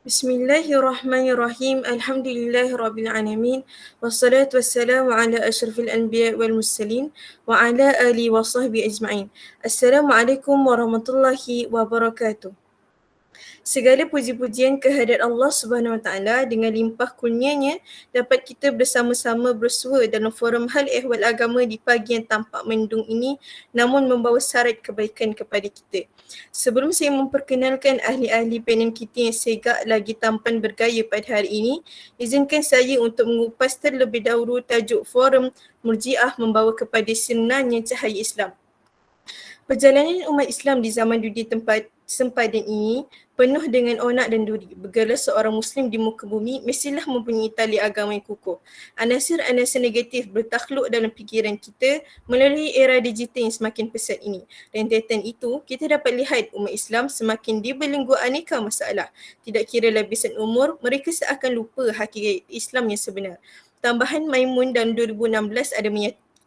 Bismillahirrahmanirrahim. Alhamdulillahirabbil alamin. Wassalatu wassalamu ala asyrafil anbiya wal mursalin wa ala alihi wa sahbihi ajma'in. Assalamualaikum warahmatullahi wabarakatuh. Segala puji-pujian kehadirat Allah Subhanahu Wa Taala dengan limpah kurnianya dapat kita bersama-sama bersua dalam forum hal ehwal agama di pagi yang tampak mendung ini namun membawa syarat kebaikan kepada kita. Sebelum saya memperkenalkan ahli-ahli panel kita yang segak lagi tampan bergaya pada hari ini, izinkan saya untuk mengupas terlebih dahulu tajuk forum Murji'ah membawa kepada sirnanya cahaya Islam. Perjalanan umat Islam di zaman dunia tempat sempadan ini penuh dengan onak dan duri. Bergelar seorang Muslim di muka bumi mestilah mempunyai tali agama yang kukuh. Anasir-anasir negatif bertakluk dalam fikiran kita melalui era digital yang semakin pesat ini. Rentetan itu, kita dapat lihat umat Islam semakin dibelenggu aneka masalah. Tidak kira lapisan umur, mereka seakan lupa hakikat Islam yang sebenar. Tambahan Maimun dalam 2016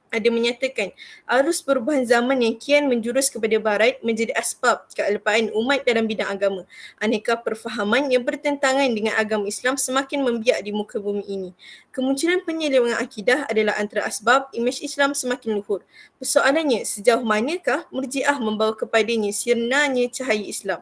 ada menyatakan arus perubahan zaman yang kian menjurus kepada barat menjadi asbab kealpaan umat dalam bidang agama. Aneka perfahaman yang bertentangan dengan agama Islam semakin membiak di muka bumi ini. Kemunculan penyelewengan akidah adalah antara asbab imej Islam semakin luhur. Persoalannya, sejauh manakah Murji'ah membawa kepadanya sirnanya cahaya Islam?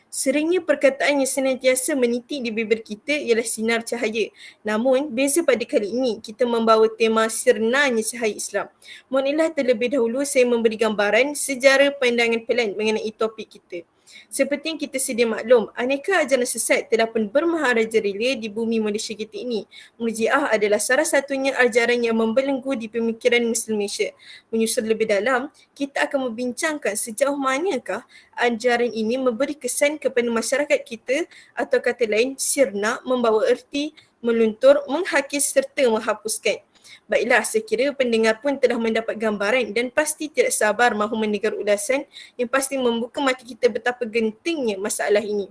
Seringnya perkataan yang senantiasa meniti di bibir kita ialah sinar cahaya. Namun, beza pada kali ini, kita membawa tema sirnanya cahaya Islam. Mohonlah terlebih dahulu saya memberi gambaran sejarah pandangan pelan mengenai topik kita. Seperti yang kita sedia maklum, aneka ajaran sesat telah pun bermaharajalela di bumi Malaysia kita ini. Murji'ah adalah salah satunya ajaran yang membelenggu di pemikiran Muslim Malaysia. Menyusul lebih dalam, kita akan membincangkan sejauh manakah ajaran ini memberi kesan kepada masyarakat kita atau kata lain sirna membawa erti meluntur, menghakis serta menghapuskan. Baiklah, saya kira pendengar pun telah mendapat gambaran dan pasti tidak sabar mahu mendengar ulasan yang pasti membuka mata kita betapa gentingnya masalah ini.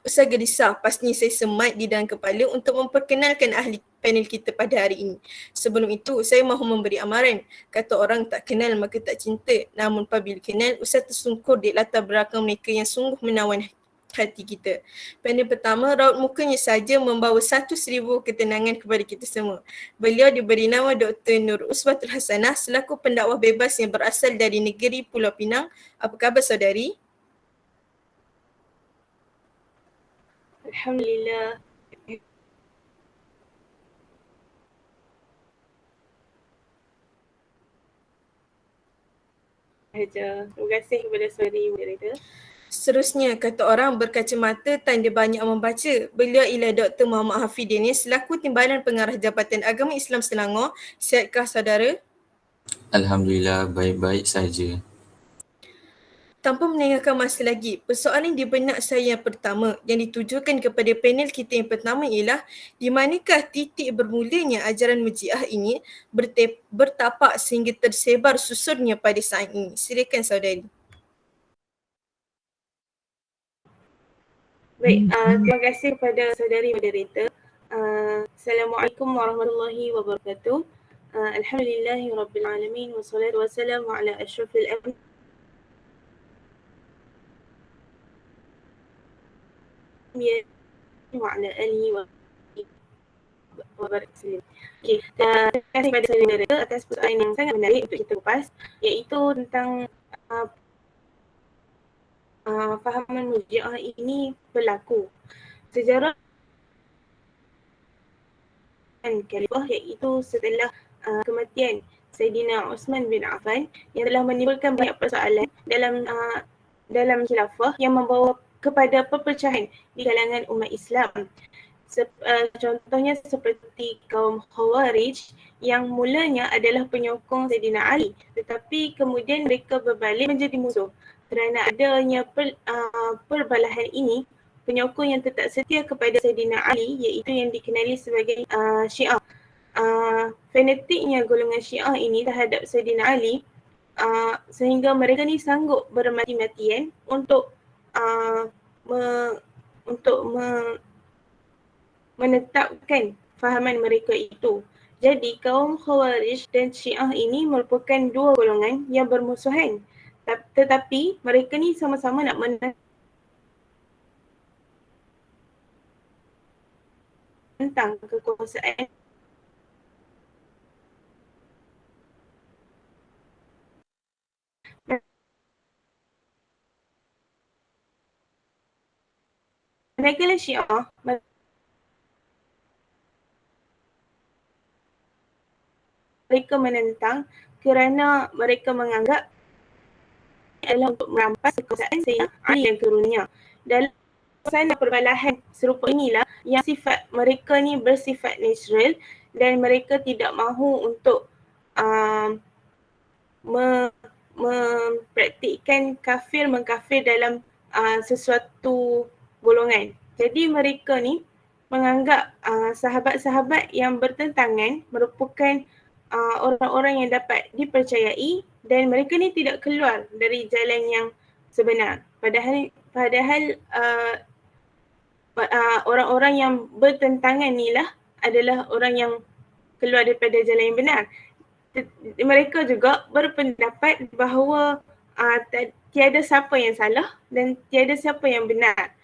Usah gelisah, pastinya saya semat di dalam kepala untuk memperkenalkan ahli panel kita pada hari ini. Sebelum itu, saya mahu memberi amaran. Kata orang tak kenal maka tak cinta. Namun apabila kenal, usah tersungkur di latar belakang mereka yang sungguh menawan hati kita. Panel pertama, raut mukanya saja membawa 1,000 ketenangan kepada kita semua. Beliau diberi nama Dr. Nur Uswatul Hasanah selaku pendakwah bebas yang berasal dari negeri Pulau Pinang. Apa khabar saudari? Alhamdulillah. Terima kasih kepada saudari moderator. Seterusnya, kata orang berkacamata tanda banyak membaca. Beliau ialah Dr. Muhammad Hafidin selaku Timbalan Pengarah Jabatan Agama Islam Selangor. Sihatkah saudara? Alhamdulillah, baik-baik saja. Tanpa meninggalkan masa lagi, persoalan di benak saya yang pertama yang ditujukan kepada panel kita yang pertama ialah di manakah titik bermulanya ajaran Murji'ah ini bertapak sehingga tersebar susurnya pada saat ini. Silakan saudari. Baik, terima kasih kepada saudari moderator. Assalamualaikum warahmatullahi wabarakatuh. Alhamdulillahirabbil alamin wassalatu wassalamu ala asyrafil anbiya wa ala alihi wa barakatuh. Okey, terima kasih kepada saudari moderator atas persoalan yang sangat menarik untuk kita kupas, iaitu tentang fahaman Murji'ah ini berlaku. Sejarah khalifah iaitu setelah kematian Saidina Osman bin Affan yang telah menimbulkan banyak persoalan dalam khilafah yang membawa kepada perpecahan di kalangan umat Islam. Contohnya seperti kaum Khawarij yang mulanya adalah penyokong Saidina Ali, tetapi kemudian mereka berbalik menjadi musuh. Kerana adanya perbalahan ini, penyokong yang tetap setia kepada Saidina Ali iaitu yang dikenali sebagai Syiah. Fanatiknya golongan Syiah ini terhadap Saidina Ali sehingga mereka ni sanggup bermati-matian untuk menetapkan fahaman mereka itu. Jadi kaum Khawarij dan Syiah ini merupakan dua golongan yang bermusuhan. Tetapi mereka ni sama-sama nak tentang kekuasaan mereka lah Syiah. Mereka menentang kerana mereka menganggap adalah untuk merampas kekuasaan Sayyidina Ali dan turunnya. Dalam suasana perbalahan serupa inilah yang sifat mereka ni bersifat natural dan mereka tidak mahu untuk mempraktikkan mengkafir dalam sesuatu golongan. Jadi mereka ni menganggap sahabat-sahabat yang bertentangan merupakan orang-orang yang dapat dipercayai dan mereka ni tidak keluar dari jalan yang sebenar. Padahal orang-orang yang bertentangan ni lah adalah orang yang keluar daripada jalan yang benar. Mereka juga berpendapat bahawa tiada siapa yang salah dan tiada siapa yang benar.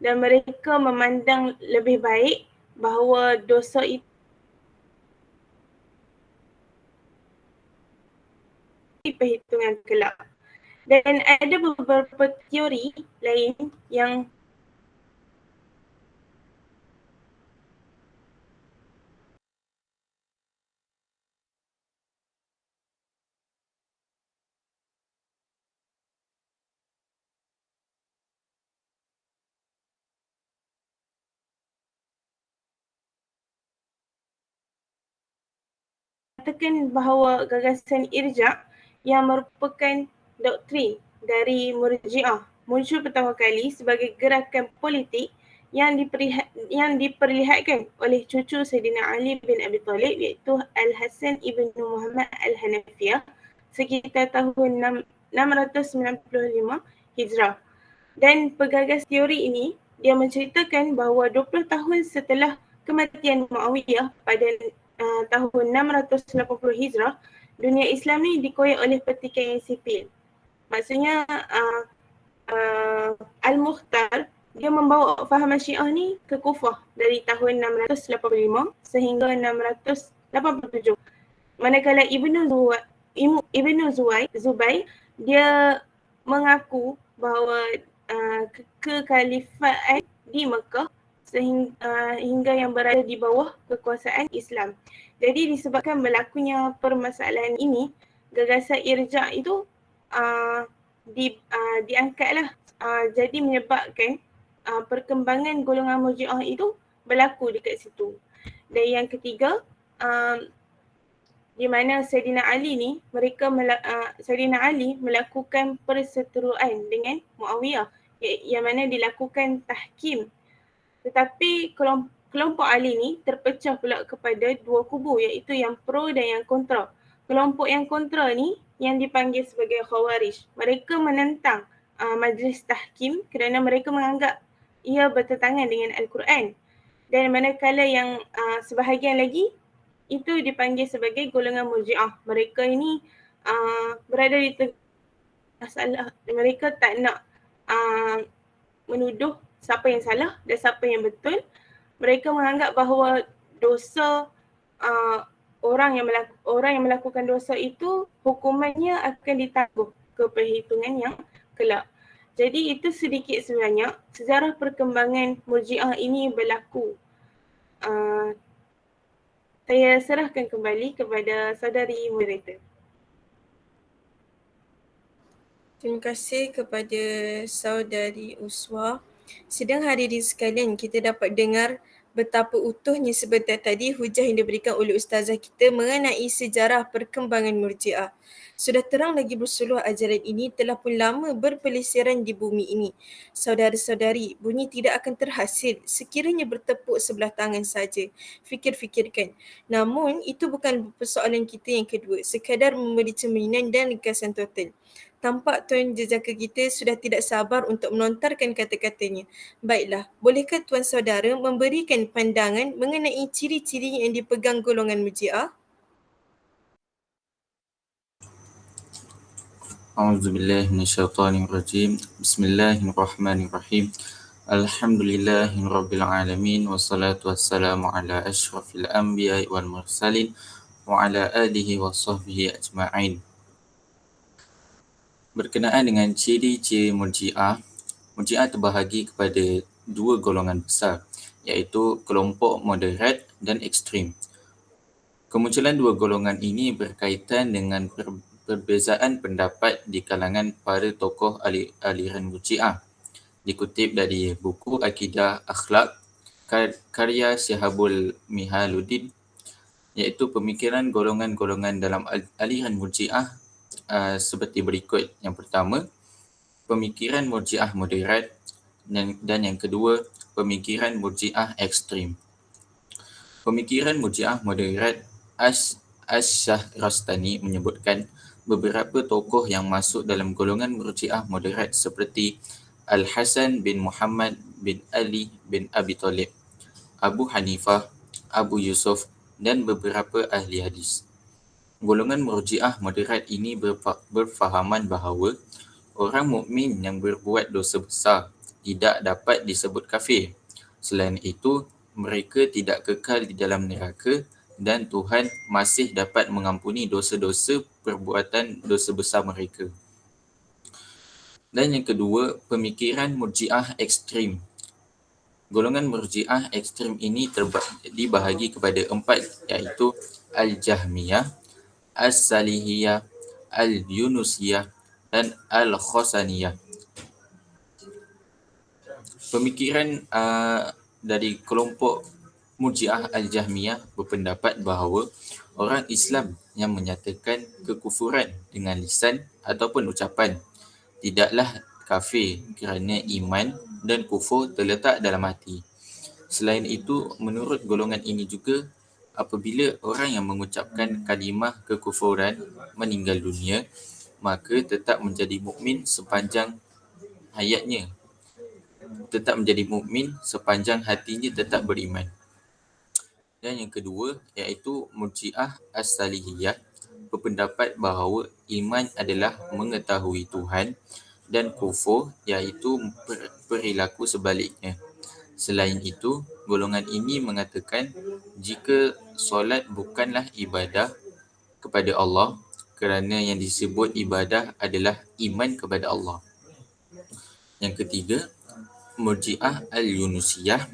Dan mereka memandang lebih baik bahawa dosa itu perhitungan kelak. Dan ada beberapa teori lain yang katakan bahawa gagasan irja' yang merupakan doktrin dari Murji'ah muncul pertama kali sebagai gerakan politik yang diperlihatkan oleh cucu Sayyidina Ali bin Abi Talib iaitu Al-Hasan ibn Muhammad Al-Hanafiyah sekitar tahun 695 Hijrah. Dan penggagas teori ini dia menceritakan bahawa 20 tahun setelah kematian Muawiyah pada tahun 680 Hijrah, dunia Islam ni dikoyak oleh pertikaian sipil. Maksudnya Al-Mukhtar dia membawa fahaman Syiah ni ke Kufah dari tahun 685 sehingga 687. Manakala Ibnu Zubair dia mengaku bahawa kekhalifaan di Mekah hingga yang berada di bawah kekuasaan Islam. Jadi disebabkan berlakunya permasalahan ini, gagasan irja' itu diangkatlah. Jadi menyebabkan perkembangan golongan Murji'ah itu berlaku dekat situ. Dan yang ketiga, di mana Sayyidina Ali ni, Sayyidina Ali melakukan perseteruan dengan Muawiyah yang mana dilakukan tahkim. Tetapi kelompok Ali ni terpecah pula kepada dua kubu iaitu yang pro dan yang kontra. Kelompok yang kontra ni yang dipanggil sebagai Khawarij. Mereka menentang majlis tahkim kerana mereka menganggap ia bertentangan dengan Al-Quran. Dan manakala yang sebahagian lagi itu dipanggil sebagai golongan Murji'ah. Mereka ini berada di tengah masalah. Mereka tak nak menuduh siapa yang salah dan siapa yang betul. Mereka menganggap bahawa dosa orang yang melakukan dosa itu hukumannya akan ditangguh ke perhitungan yang kelak. Jadi itu sedikit sebanyak sejarah perkembangan Murji'ah ini berlaku. Saya serahkan kembali kepada saudari moderator. Terima kasih kepada saudari Uswa. Sidang hadirin sekalian, kita dapat dengar betapa utuhnya sebentar tadi hujah yang diberikan oleh ustazah kita mengenai sejarah perkembangan Murji'ah. Sudah terang lagi bersuluh ajaran ini telah pun lama berpelesiran di bumi ini. Saudara-saudari, bunyi tidak akan terhasil sekiranya bertepuk sebelah tangan saja. Fikir-fikirkan. Namun, itu bukan persoalan kita yang kedua. Sekadar memberi cerminan dan ringkasan total. Tampak Tuan Jejaka kita sudah tidak sabar untuk melontarkan kata-katanya. Baiklah, bolehkah Tuan Saudara memberikan pandangan mengenai ciri-ciri yang dipegang golongan Murji'ah? A'udzubillahi minasyaitonirrajim. Bismillahirrahmanirrahim. Alhamdulillahirabbil alamin wassalatu wassalamu ala asyrafil anbiya'i wal mursalin wa ala alihi wa sahbihi ajma'in. Berkenaan dengan ciri-ciri Murji'ah, Murji'ah terbahagi kepada dua golongan besar, iaitu kelompok moderat dan ekstrim. Kemunculan dua golongan ini berkaitan dengan perbezaan pendapat di kalangan para tokoh aliran Murji'ah. Dikutip dari buku Akidah Akhlak karya Syihabul Mihaluddin, iaitu pemikiran golongan-golongan dalam aliran Murji'ah seperti berikut. Yang pertama, pemikiran Murji'ah moderat, dan yang kedua, pemikiran Murji'ah ekstrim. Pemikiran Murji'ah moderat, Asy-Syahrastani menyebutkan beberapa tokoh yang masuk dalam golongan Murji'ah moderat seperti Al-Hasan bin Muhammad bin Ali bin Abi Thalib, Abu Hanifah, Abu Yusuf dan beberapa ahli hadis. Golongan Murji'ah moderat ini berfahaman bahawa orang mukmin yang berbuat dosa besar tidak dapat disebut kafir. Selain itu, mereka tidak kekal di dalam neraka dan Tuhan masih dapat mengampuni dosa-dosa perbuatan dosa besar mereka. Dan yang kedua, pemikiran Murji'ah ekstrim. Golongan Murji'ah ekstrim ini dibahagi kepada empat, iaitu Al-Jahmiyah, As-Salihiyah, Al-Yunusiyah dan Al-Khosaniyah. Pemikiran dari kelompok Murji'ah Al-Jahmiyah berpendapat bahawa orang Islam yang menyatakan kekufuran dengan lisan ataupun ucapan tidaklah kafir kerana iman dan kufur terletak dalam hati. Selain itu, menurut golongan ini juga, apabila orang yang mengucapkan kalimah kekufuran meninggal dunia, maka tetap menjadi mukmin sepanjang hayatnya. Tetap menjadi mukmin sepanjang hatinya tetap beriman. Dan yang kedua, iaitu Murji'ah As-Salihiyah berpendapat bahawa iman adalah mengetahui Tuhan dan kufur iaitu perilaku sebaliknya. Selain itu, golongan ini mengatakan jika solat bukanlah ibadah kepada Allah kerana yang disebut ibadah adalah iman kepada Allah. Yang ketiga, Murji'ah Al-Yunusiyah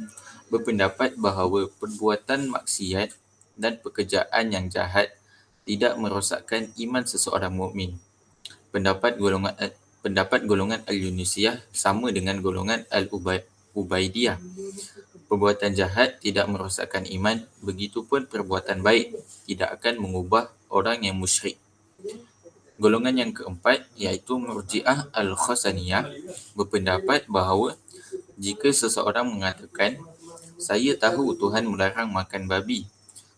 berpendapat bahawa perbuatan maksiat dan pekerjaan yang jahat tidak merosakkan iman seseorang mukmin. Pendapat golongan Al-Yunusiyah sama dengan golongan Al-Ubaidiyah. Perbuatan jahat tidak merosakkan iman, begitupun perbuatan baik tidak akan mengubah orang yang musyrik. Golongan yang keempat, iaitu Murji'ah Al-Khosaniyah, berpendapat bahawa jika seseorang mengatakan, saya tahu Tuhan melarang makan babi,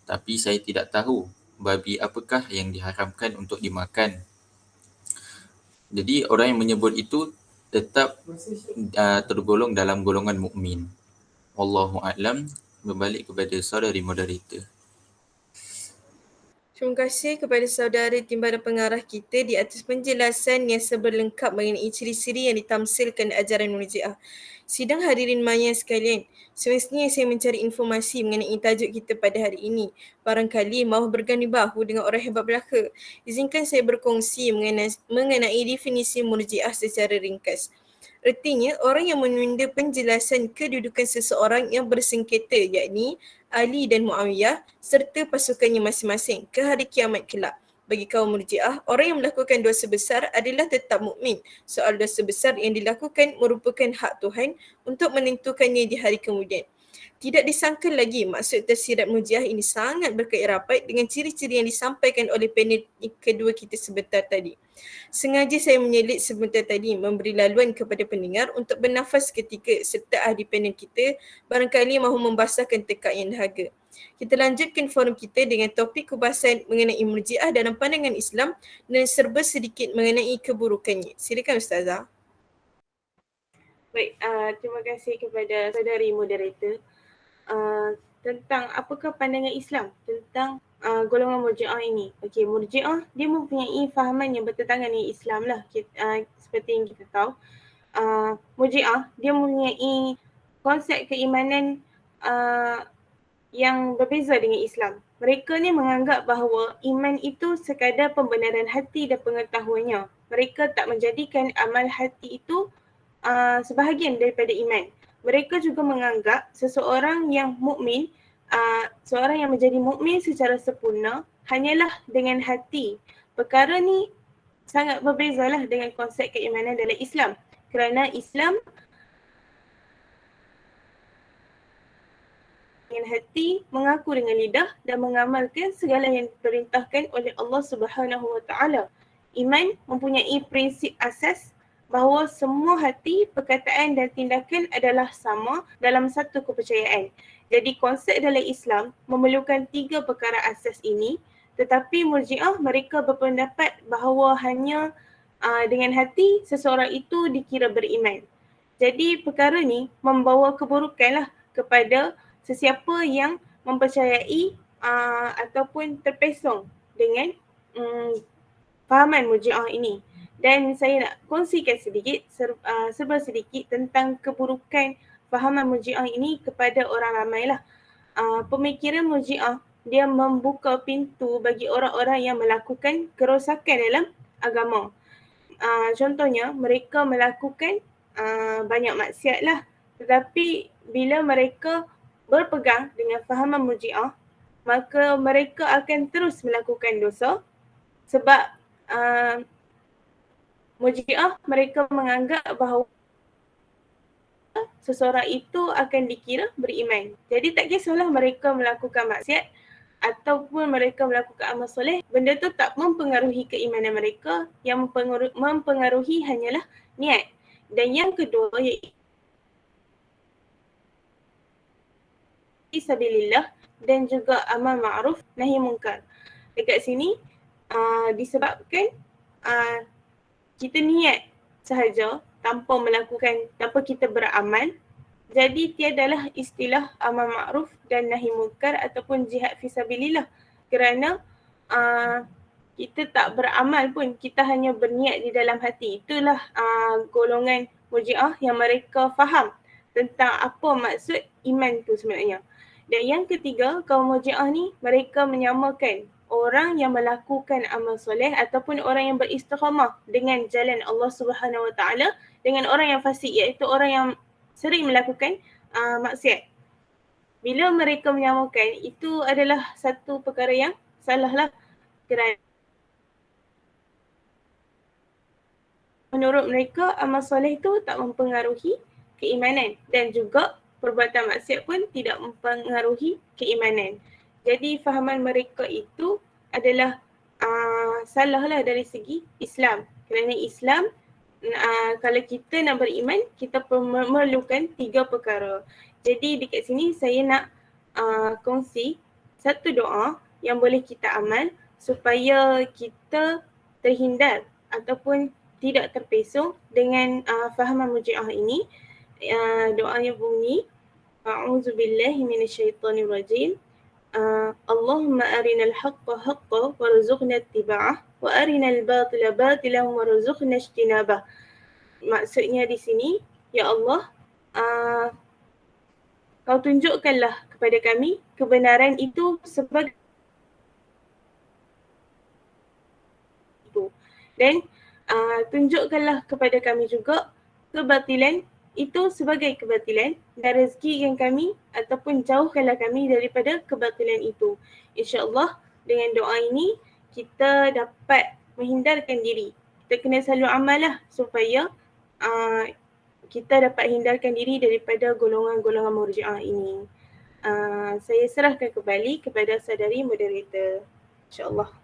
tapi saya tidak tahu babi apakah yang diharamkan untuk dimakan. Jadi orang yang menyebut itu tetap tergolong dalam golongan mukmin. Wallahu a'lam. Berbalik kepada saudari moderator. Terima kasih kepada saudara timbalan pengarah kita di atas penjelasan yang seberlengkap mengenai ciri-ciri yang ditamsilkan ajaran Murji'ah. Sidang hadirin maya sekalian, semestinya saya mencari informasi mengenai tajuk kita pada hari ini. Barangkali mahu berganda bahu dengan orang hebat belaka. Izinkan saya berkongsi mengenai definisi Murji'ah secara ringkas. Artinya, orang yang menunda penjelasan kedudukan seseorang yang bersengketa, yakni Ali dan Muawiyah serta pasukannya masing-masing ke hari kiamat kelak. Bagi kaum Murji'ah, orang yang melakukan dosa besar adalah tetap mukmin. Soal dosa besar yang dilakukan merupakan hak Tuhan untuk menentukannya di hari kemudian. Tidak disangka lagi maksud tersirat Murji'ah ini sangat berkait rapat dengan ciri-ciri yang disampaikan oleh panel kedua kita sebentar tadi. Sengaja saya menyelit sebentar tadi memberi laluan kepada pendengar untuk bernafas ketika serta ahli panel kita barangkali mahu membasahkan tekad yang dahaga. Kita lanjutkan forum kita dengan topik kubahasan mengenai Murji'ah dalam pandangan Islam dan serba sedikit mengenai keburukannya. Silakan Ustazah. Baik, terima kasih kepada saudari moderator. Tentang apakah pandangan Islam tentang golongan Murji'ah ini. Okey, Murji'ah dia mempunyai fahaman yang bertentangan dengan Islam lah. Seperti yang kita tahu, Murji'ah, dia mempunyai konsep keimanan yang berbeza dengan Islam. Mereka ni menganggap bahawa iman itu sekadar pembenaran hati dan pengetahuannya. Mereka tak menjadikan amal hati itu sebahagian daripada iman. Mereka juga menganggap seseorang yang mukmin, seorang yang menjadi mukmin secara sempurna hanyalah dengan hati. Perkara ni sangat berbezalah dengan konsep keimanan dalam Islam. Kerana Islam dengan hati, mengaku dengan lidah dan mengamalkan segala yang diperintahkan oleh Allah Subhanahu Wa Taala. Iman mempunyai prinsip asas bahawa semua hati, perkataan dan tindakan adalah sama dalam satu kepercayaan. Jadi konsep dalam Islam memerlukan 3 perkara asas ini, tetapi Murji'ah mereka berpendapat bahawa hanya dengan hati seseorang itu dikira beriman. Jadi perkara ni membawa keburukanlah kepada sesiapa yang mempercayai ataupun terpesong dengan fahaman Murji'ah ini. Dan saya nak kongsikan sedikit, serba sedikit tentang keburukan fahaman Murji'ah ini kepada orang ramai lah. Pemikiran Murji'ah dia membuka pintu bagi orang-orang yang melakukan kerosakan dalam agama. Contohnya mereka melakukan banyak maksiat lah. Tetapi bila mereka berpegang dengan fahaman Murji'ah, maka mereka akan terus melakukan dosa sebab Murji'ah mereka menganggap bahawa seseorang itu akan dikira beriman. Jadi tak kisahlah mereka melakukan maksiat ataupun mereka melakukan amal soleh, benda tu tak mempengaruhi keimanan mereka. Yang mempengaruhi hanyalah niat. Dan yang kedua iaitu fisabilillah dan juga amal ma'ruf nahi munkar. Dekat sini disebabkan kita niat sahaja tanpa kita beramal, jadi tiadalah istilah amal ma'ruf dan nahi munkar ataupun jihad fisabilillah. Kerana kita tak beramal pun, kita hanya berniat di dalam hati. Itulah golongan Murji'ah yang mereka faham tentang apa maksud iman tu sebenarnya. Dan yang ketiga, kaum Murji'ah ni mereka menyamakan orang yang melakukan amal soleh ataupun orang yang beristiqamah dengan jalan Allah Subhanahu Wa Taala dengan orang yang fasik, iaitu orang yang sering melakukan maksiat. Bila mereka menyamakan, itu adalah satu perkara yang salah lah. Kerana menurut mereka amal soleh itu tak mempengaruhi keimanan dan juga perbuatan maksiat pun tidak mempengaruhi keimanan. Jadi fahaman mereka itu adalah salah lah dari segi Islam. Kerana Islam, kalau kita nak beriman, kita memerlukan 3 perkara. Jadi dekat sini saya nak kongsi satu doa yang boleh kita amal supaya kita terhindar ataupun tidak terpesong dengan fahaman Murji'ah ini. Doanya bunyi, A'udzubillahi minasyaitonirrajim. Allahumma arinal haqqa haqqa warzuqna ittiba'ah wa arinal batila batilan warzuqna ijtinabah. Maksudnya di sini, ya Allah, kau tunjukkanlah kepada kami kebenaran itu sebagai itu, dan tunjukkanlah kepada kami juga kebatilan itu sebagai kebatilan, dan rezekikan kami ataupun jauhkanlah kami daripada kebatilan itu. InsyaAllah dengan doa ini kita dapat menghindarkan diri. Kita kena selalu amal lah supaya kita dapat hindarkan diri daripada golongan-golongan Murji'ah ini. Saya serahkan kembali kepada saudari moderator. InsyaAllah.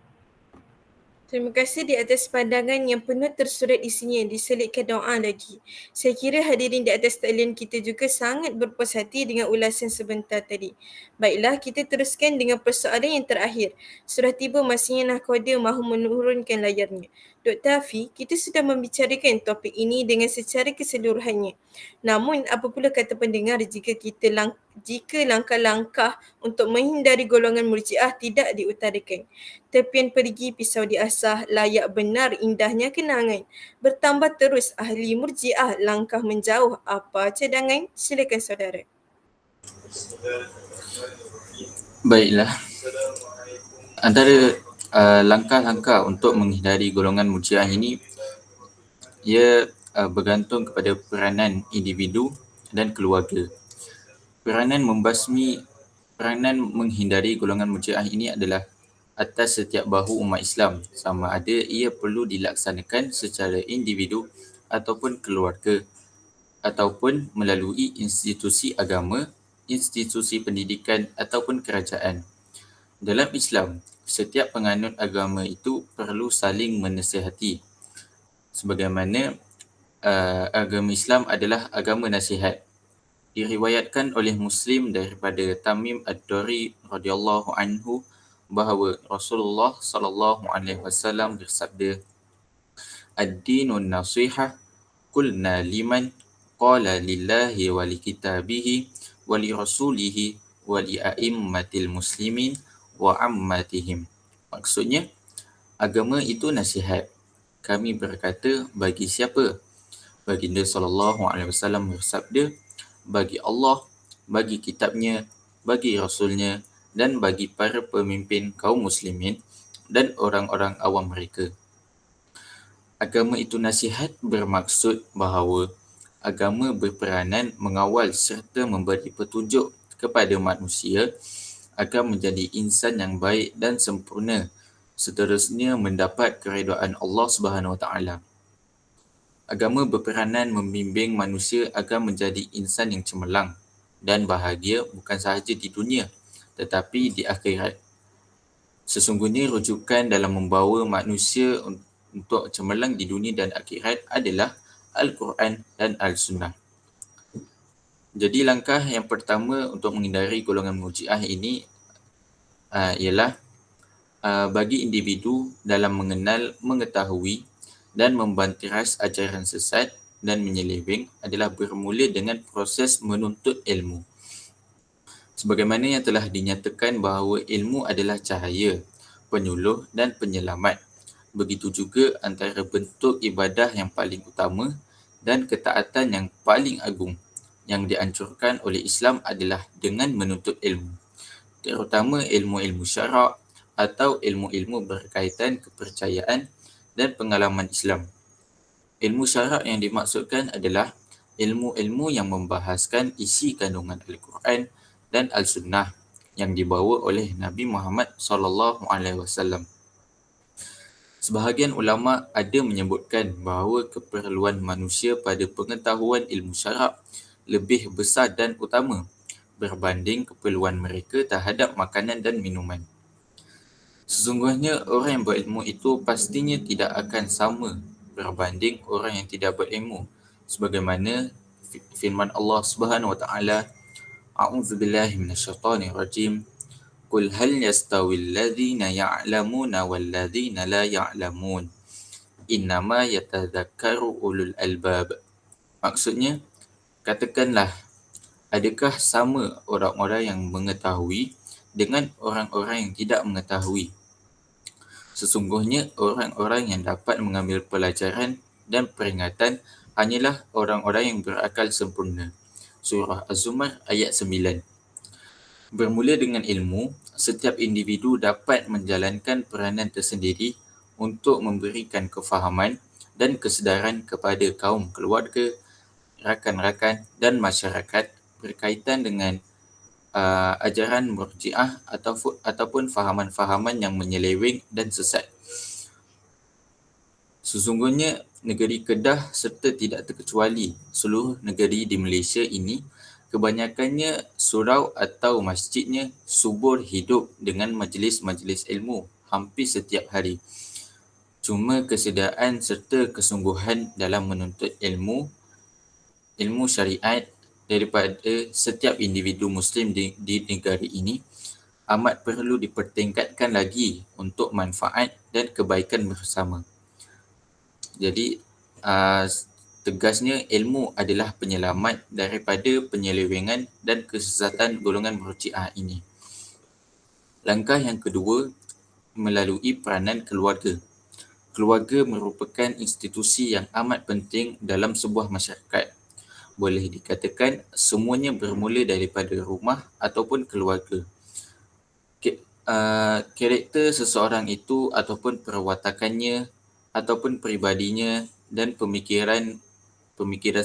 Terima kasih di atas pandangan yang penuh tersurat isinya, diselitkan doa lagi. Saya kira hadirin di atas talian kita juga sangat berpuas hati dengan ulasan sebentar tadi. Baiklah, kita teruskan dengan persoalan yang terakhir. Sudah tiba masanya Nahkoda mahu menurunkan layarnya. Dr. Afi, kita sudah membicarakan topik ini dengan secara keseluruhannya. Namun, apa pula kata pendengar jika kita jika langkah-langkah untuk menghindari golongan murjiah tidak diutarakan. Tepian pergi pisau diasah, layak benar indahnya kenangan. Bertambah terus ahli murjiah, langkah menjauh apa cadangan? Silakan saudara. Baiklah, antara langkah-langkah untuk menghindari golongan murjiah ini, ia bergantung kepada peranan individu dan keluarga. Peranan menghindari golongan murjiah ini adalah atas setiap bahu umat Islam, sama ada ia perlu dilaksanakan secara individu ataupun keluarga ataupun melalui institusi agama, institusi pendidikan ataupun kerajaan. Dalam Islam, setiap penganut agama itu perlu saling menasihati. Sebagaimana agama Islam adalah agama nasihat. Diriwayatkan oleh Muslim daripada Tamim Ad-Dari radhiyallahu anhu bahawa Rasulullah sallallahu alaihi wasallam bersabda, "Ad-dinun nasihah, qulna liman qala lillahi wa li kitabihi wa li rasulihi wa li a'immatil muslimin wa ammatihim." Maksudnya, agama itu nasihat. Kami berkata, bagi siapa? Baginda sallallahu alaihi wasallam bersabda, bagi Allah, bagi kitabnya, bagi rasulnya dan bagi para pemimpin kaum muslimin dan orang-orang awam mereka. Agama itu nasihat bermaksud bahawa agama berperanan mengawal serta memberi petunjuk kepada manusia agar menjadi insan yang baik dan sempurna, seterusnya mendapat keredaan Allah Subhanahu Wa Taala. Agama berperanan membimbing manusia agar menjadi insan yang cemerlang dan bahagia bukan sahaja di dunia tetapi di akhirat. Sesungguhnya rujukan dalam membawa manusia untuk cemerlang di dunia dan akhirat adalah Al-Quran dan Al-Sunnah. Jadi langkah yang pertama untuk menghindari golongan murjiah ini ialah bagi individu dalam mengenal, mengetahui dan membantiras ajaran sesat dan menyeleweng adalah bermula dengan proses menuntut ilmu. Sebagaimana yang telah dinyatakan bahawa ilmu adalah cahaya, penyuluh dan penyelamat. Begitu juga antara bentuk ibadah yang paling utama dan ketaatan yang paling agung yang dianjurkan oleh Islam adalah dengan menuntut ilmu, terutama ilmu-ilmu syarak atau ilmu-ilmu berkaitan kepercayaan dan pengalaman Islam. Ilmu syarak yang dimaksudkan adalah ilmu-ilmu yang membahaskan isi kandungan Al-Quran dan Al-Sunnah yang dibawa oleh Nabi Muhammad SAW. Sebahagian ulama ada menyebutkan bahawa keperluan manusia pada pengetahuan ilmu syarak lebih besar dan utama berbanding keperluan mereka terhadap makanan dan minuman. Sesungguhnya orang yang berilmu itu pastinya tidak akan sama berbanding orang yang tidak berilmu. Sebagaimana firman Allah Subhanahu Wa Taala, A'udzubillahi minasyaitonirrajim. Qul hal yastawil ladzina ya'lamuna wal ladzina la ya'lamun. Innama yatadzakkaru ulul albab. Maksudnya, katakanlah, adakah sama orang-orang yang mengetahui dengan orang-orang yang tidak mengetahui? Sesungguhnya orang-orang yang dapat mengambil pelajaran dan peringatan hanyalah orang-orang yang berakal sempurna. Surah Az-Zumar ayat 9. Bermula dengan ilmu, setiap individu dapat menjalankan peranan tersendiri untuk memberikan kefahaman dan kesedaran kepada kaum keluarga, rakan-rakan dan masyarakat berkaitan dengan ajaran murjiah ataupun fahaman-fahaman yang menyeleweng dan sesat. Sesungguhnya negeri Kedah serta tidak terkecuali seluruh negeri di Malaysia ini kebanyakannya surau atau masjidnya subur hidup dengan majlis-majlis ilmu hampir setiap hari. Cuma kesediaan serta kesungguhan dalam menuntut ilmu syariat daripada setiap individu Muslim di negara ini amat perlu dipertingkatkan lagi untuk manfaat dan kebaikan bersama. Jadi Tegasnya, ilmu adalah penyelamat daripada penyelewengan dan kesesatan golongan Murji'ah ini. Langkah yang kedua, melalui peranan keluarga. Keluarga merupakan institusi yang amat penting dalam sebuah masyarakat. Boleh dikatakan semuanya bermula daripada rumah ataupun keluarga. Karakter seseorang itu ataupun perwatakannya ataupun peribadinya dan pemikiran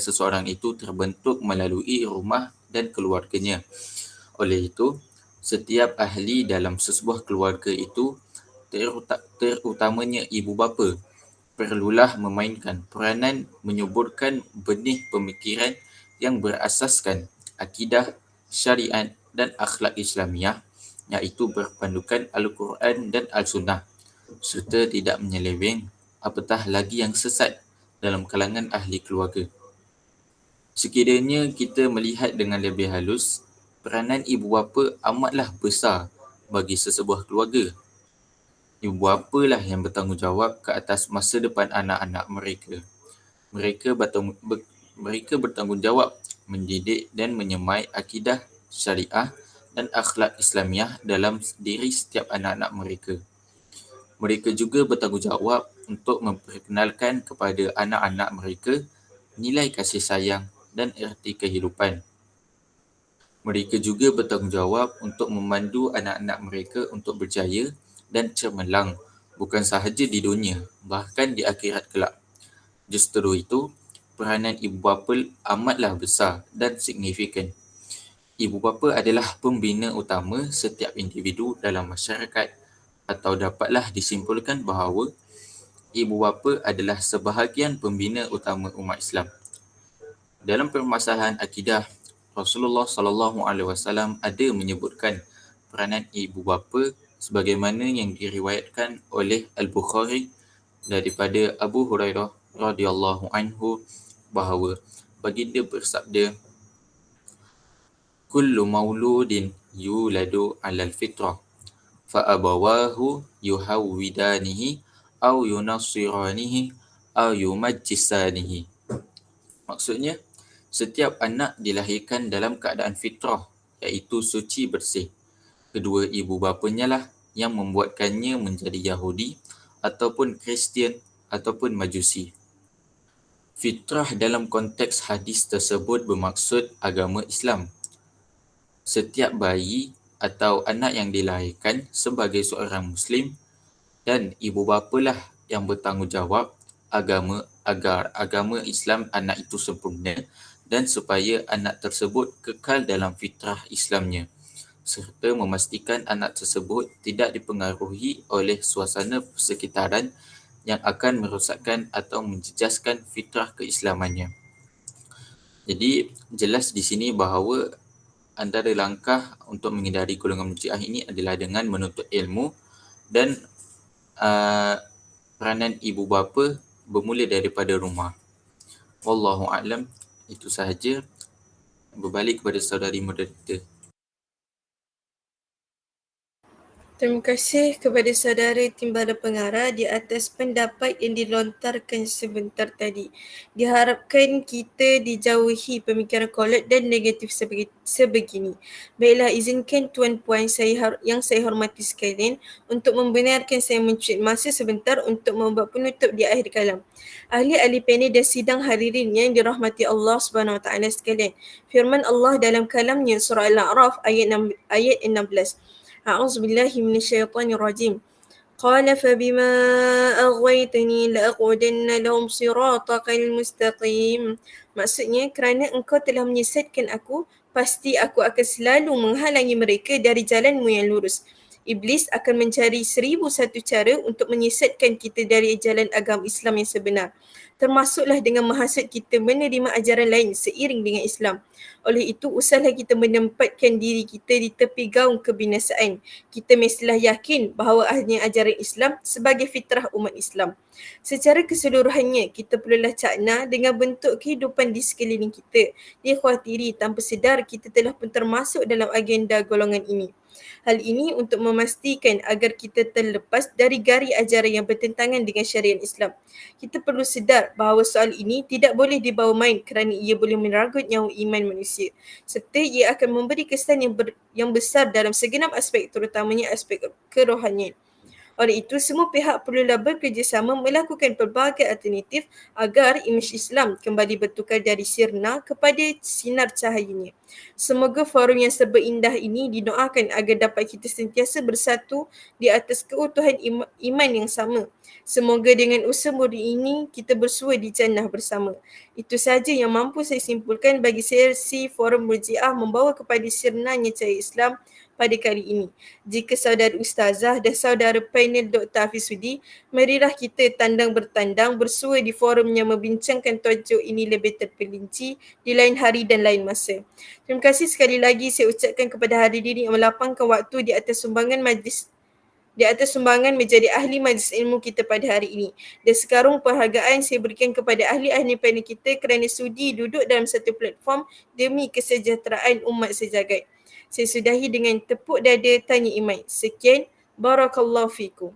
seseorang itu terbentuk melalui rumah dan keluarganya. Oleh itu, setiap ahli dalam sesebuah keluarga itu, terutamanya ibu bapa, perlulah memainkan peranan menyuburkan benih pemikiran yang berasaskan akidah, syariat dan akhlak Islamiah, iaitu berpandukan Al-Quran dan Al-Sunnah, serta tidak menyeleweng, apatah lagi yang sesat dalam kalangan ahli keluarga. Sekiranya kita melihat dengan lebih halus, peranan ibu bapa amatlah besar bagi sesebuah keluarga. Ibu bapa lah yang bertanggungjawab ke atas masa depan anak-anak mereka. Mereka bertanggungjawab mendidik dan menyemai akidah, syariah dan akhlak Islamiah dalam diri setiap anak-anak mereka. Mereka juga bertanggungjawab untuk memperkenalkan kepada anak-anak mereka nilai kasih sayang dan erti kehidupan. Mereka juga bertanggungjawab untuk memandu anak-anak mereka untuk berjaya dan cemerlang, bukan sahaja di dunia, bahkan di akhirat kelak. Justru itu, peranan ibu bapa amatlah besar dan signifikan. Ibu bapa adalah pembina utama setiap individu dalam masyarakat, atau dapatlah disimpulkan bahawa ibu bapa adalah sebahagian pembina utama umat Islam. Dalam permasalahan akidah, Rasulullah SAW ada menyebutkan peranan ibu bapa sebagaimana yang diriwayatkan oleh Al-Bukhari daripada Abu Hurairah radhiyallahu anhu bahawa baginda bersabda, kullu mauludin yuladu 'alal fitrah fa abawahu yuhawwidanihi aw yunassiranihi aw yumajjisanihi. Maksudnya, setiap anak dilahirkan dalam keadaan fitrah, iaitu suci bersih. Kedua ibu bapanya lah yang membuatkannya menjadi Yahudi ataupun Kristian ataupun Majusi. Fitrah dalam konteks hadis tersebut bermaksud agama Islam. Setiap bayi atau anak yang dilahirkan sebagai seorang Muslim dan ibu bapalah yang bertanggungjawab agar agama Islam anak itu sempurna dan supaya anak tersebut kekal dalam fitrah Islamnya, serta memastikan anak tersebut tidak dipengaruhi oleh suasana persekitaran yang akan merosakkan atau menjejaskan fitrah keislamannya. Jadi jelas di sini bahawa antara langkah untuk menghindari golongan Murji'ah ini adalah dengan menuntut ilmu dan peranan ibu bapa bermula daripada rumah. Wallahu a'lam. Itu sahaja. Berbalik kepada saudari moderator. Terima kasih kepada saudara Timbalan Pengarah di atas pendapat yang dilontarkan sebentar tadi. Diharapkan kita dijauhi pemikiran kolot dan negatif sebegini. Baiklah, izinkan tuan-puan yang saya hormati sekalian untuk membenarkan saya mencuri masa sebentar untuk membuat penutup di akhir kalam. Ahli-ahli panel dan sidang hadirin yang dirahmati Allah SWT sekalian. Firman Allah dalam kalamnya surah Al-A'raf ayat 16. أعوذ بالله من الشيطان الرجيم قال فبما أغويتني لأقعدن لهم صراطك المستقيم. Maksudnya, kerana engkau telah menyesatkan aku, pasti aku akan selalu menghalangi mereka dari jalanmu yang lurus. Iblis akan mencari 1001 cara untuk menyesatkan kita dari jalan agama Islam yang sebenar. Termasuklah dengan menghasut kita menerima ajaran lain seiring dengan Islam. Oleh itu, usahlah kita menempatkan diri kita di tepi gaung kebinasaan. Kita mestilah yakin bahawa hanya ajaran Islam sebagai fitrah umat Islam. Secara keseluruhannya, kita perlulah cakna dengan bentuk kehidupan di sekeliling kita. Dikhawatiri tanpa sedar kita telah pun termasuk dalam agenda golongan ini. Hal ini untuk memastikan agar kita terlepas dari gari ajaran yang bertentangan dengan syariat Islam. Kita perlu sedar bahawa soal ini tidak boleh dibawa main kerana ia boleh meranggut nyawa iman manusia, serta ia akan memberi kesan yang besar dalam segenap aspek, terutamanya aspek kerohanian. Oleh itu, semua pihak perlulah bekerjasama melakukan pelbagai alternatif agar imej Islam kembali bertukar dari sirna kepada sinar cahayanya. Semoga forum yang serba indah ini didoakan agar dapat kita sentiasa bersatu di atas keutuhan iman yang sama. Semoga dengan usaha murid ini kita bersua di jannah bersama. Itu sahaja yang mampu saya simpulkan bagi sesi forum Murji'ah membawa kepada sirnanya cahaya Islam pada kali ini. Jika saudara Ustazah dan saudara panel Dr. Hafizudi, marilah kita tandang bertandang bersua di forum yang membincangkan tajuk ini lebih terperinci di lain hari dan lain masa. Terima kasih sekali lagi saya ucapkan kepada hadirin yang melapangkan waktu di atas sumbangan menjadi ahli majlis ilmu kita pada hari ini. Dan sekarang penghargaan saya berikan kepada ahli-ahli panel kita kerana sudi duduk dalam satu platform demi kesejahteraan umat sejagat. Saya sudahi dengan tepuk dada tanya imam. Sekian, barakallahu fikum.